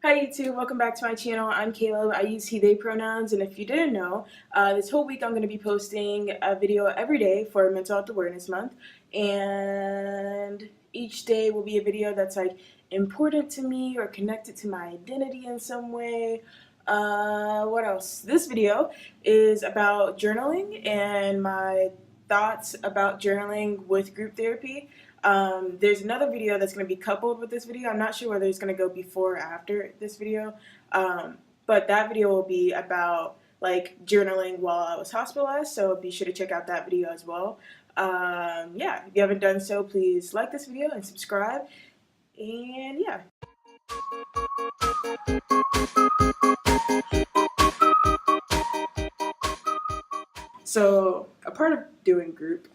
Hi YouTube, welcome back to my channel. I'm Caleb. I use he, they pronouns, and if you didn't know, this whole week I'm going to be posting a video every day for Mental Health Awareness Month, and each day will be a video that's like important to me or connected to my identity in some way. What else? This video is about journaling and my thoughts about journaling with group therapy. There's another video that's going to be coupled with this video. I'm not sure whether it's going to go before or after this video, but that video will be about like journaling while I was hospitalized, so be sure to check out that video as well. Yeah, if you haven't done so, please like this video and subscribe, and yeah. So a part of doing group,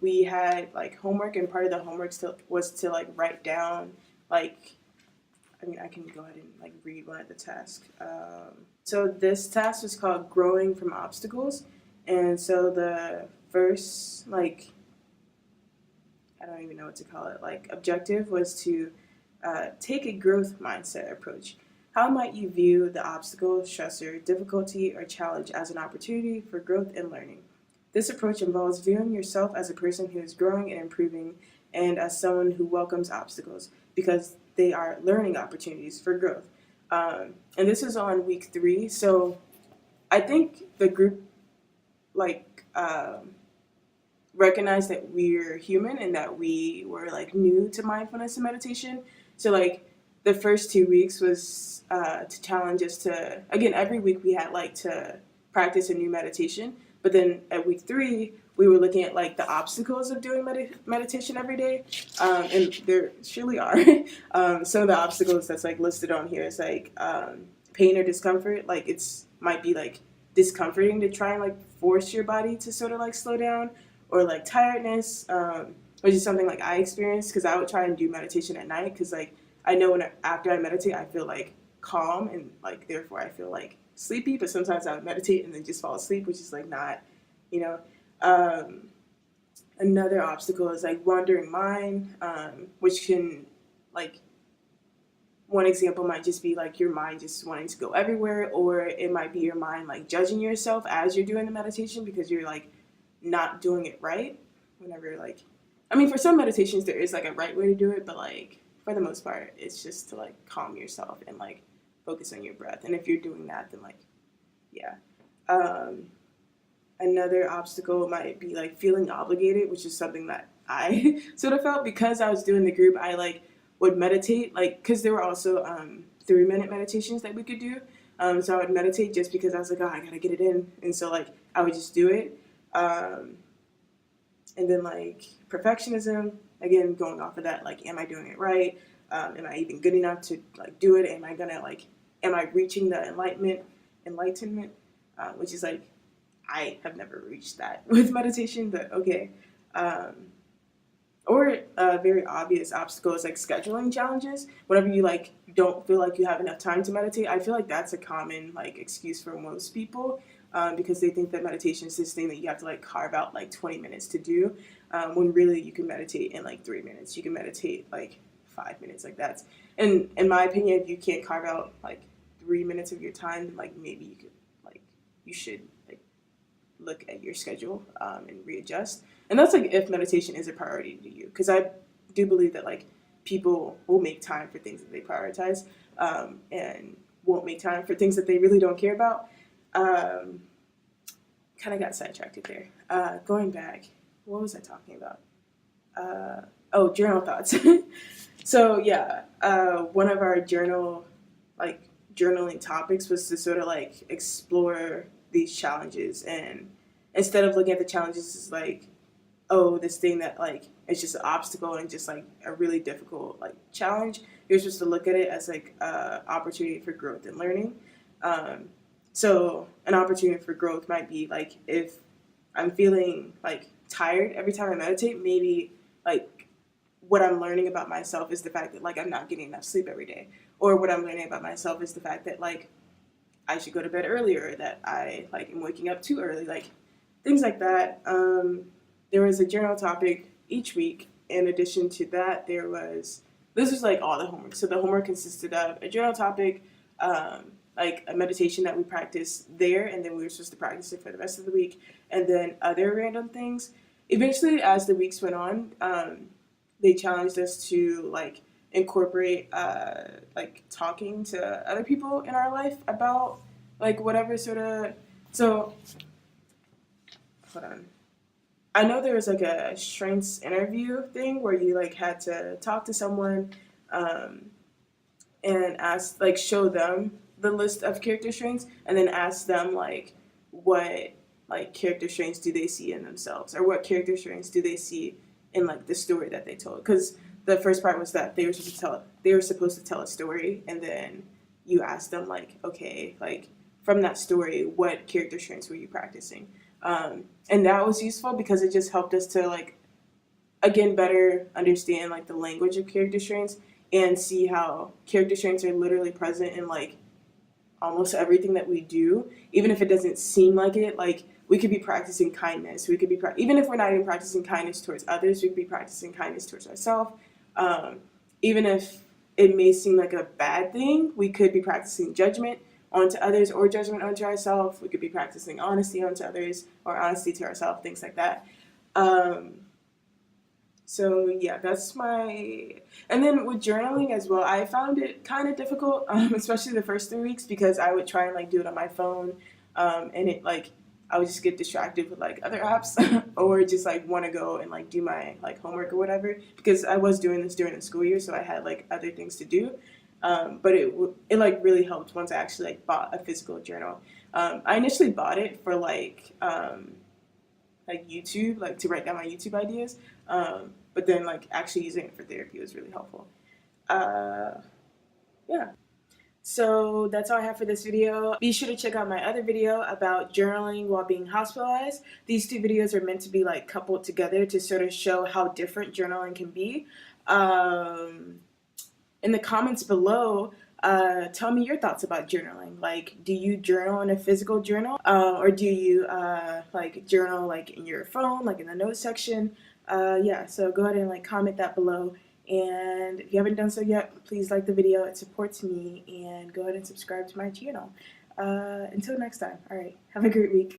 we had like homework, and part of the homework was to like write down like, I mean, I can go ahead and like read one of the tasks. So this task was called Growing from Obstacles, and so the first like, I don't even know what to call it, like objective was to take a growth mindset approach. How might you view the obstacle, stressor, difficulty, or challenge as an opportunity for growth and learning? This approach involves viewing yourself as a person who is growing and improving, and as someone who welcomes obstacles because they are learning opportunities for growth. And this is on week 3, so I think the group like recognized that we're human and that we were like new to mindfulness and meditation. So like the first 2 weeks was to challenge us to, again, every week we had like to practice a new meditation, but then at week 3 we were looking at like the obstacles of doing meditation every day, and there surely are. Some of the obstacles that's like listed on here is like pain or discomfort. Like it's might be like discomforting to try and like force your body to sort of like slow down, or like tiredness, which is something like I experienced because I would try and do meditation at night because like I know after I meditate I feel like calm and like therefore I feel like sleepy, but sometimes I would meditate and then just fall asleep, which is like not, you know. Another obstacle is like wandering mind, which can like, one example might just be like your mind just wanting to go everywhere, or it might be your mind like judging yourself as you're doing the meditation because you're like not doing it right. Whenever like, I mean, for some meditations there is like a right way to do it, but like for the most part it's just to like calm yourself and like focus on your breath. And if you're doing that, then like, yeah. Another obstacle might be like feeling obligated, which is something that I sort of felt because I was doing the group. I like would meditate, like, because there were also 3-minute meditations that we could do. So I would meditate just because I was like, oh, I gotta get it in, and so like I would just do it. And then like perfectionism, again, going off of that, like, am I doing it right? Am I even good enough to like do it? Am I reaching the enlightenment? Which is like, I have never reached that with meditation, but okay. Or a very obvious obstacle is like scheduling challenges. Whenever you like don't feel like you have enough time to meditate, I feel like that's a common like excuse for most people, because they think that meditation is this thing that you have to like carve out like 20 minutes to do, when really you can meditate in like 3 minutes. You can meditate like 5 minutes. Like that's, and in my opinion, if you can't carve out like 3 minutes of your time, then like maybe you could like, you should like look at your schedule and readjust. And that's like if meditation is a priority to you, because I do believe that like people will make time for things that they prioritize, and won't make time for things that they really don't care about. Kind of got sidetracked there. Going back, what was I talking about? Oh, journal thoughts. So yeah, one of our journaling topics was to sort of like explore these challenges, and instead of looking at the challenges as like, oh, this thing that like it's just an obstacle and just like a really difficult like challenge, you're supposed to look at it as like an opportunity for growth and learning. So an opportunity for growth might be like, if I'm feeling like tired every time I meditate, maybe like what I'm learning about myself is the fact that like I'm not getting enough sleep every day, or what I'm learning about myself is the fact that like I should go to bed earlier, that I like am waking up too early, like things like that. There was a journal topic each week. In addition to that, there was this was like all the homework. So the homework consisted of a journal topic, like a meditation that we practiced there, and then we were supposed to practice it for the rest of the week, and then other random things. Eventually, as the weeks went on, they challenged us to like incorporate like talking to other people in our life about like whatever sort of. So hold on. I know there was like a strengths interview thing where you like had to talk to someone and ask, like, show them the list of character strengths, and then ask them like what like character strengths do they see in themselves, or what character strengths do they see in like the story that they told. Because the first part was that they were supposed to tell a story, and then you ask them like, okay, like from that story, what character strengths were you practicing? And that was useful because it just helped us to like again better understand like the language of character strengths and see how character strengths are literally present in like almost everything that we do, even if it doesn't seem like it. Like we could be practicing kindness, we could be even if we're not even practicing kindness towards others, we could be practicing kindness towards ourselves. Even if it may seem like a bad thing, we could be practicing judgment onto others or judgment onto ourselves. We could be practicing honesty onto others or honesty to ourselves, things like that. So yeah, that's my, and then with journaling as well, I found it kind of difficult, especially the first 3 weeks, because I would try and like do it on my phone, and it like, I would just get distracted with like other apps or just like want to go and like do my like homework or whatever, because I was doing this during the school year, so I had like other things to do. But it like really helped once I actually like bought a physical journal. I initially bought it for like YouTube, like to write down my YouTube ideas. But then like actually using it for therapy was really helpful. Yeah. So that's all I have for this video. Be sure to check out my other video about journaling while being hospitalized. These two videos are meant to be like coupled together to sort of show how different journaling can be. In the comments below, tell me your thoughts about journaling. Like, do you journal in a physical journal, or do you like journal like in your phone, like in the notes section? Yeah, so go ahead and like comment that below. And if you haven't done so yet, please like the video. It supports me. And go ahead and subscribe to my channel. Until next time. All right, have a great week.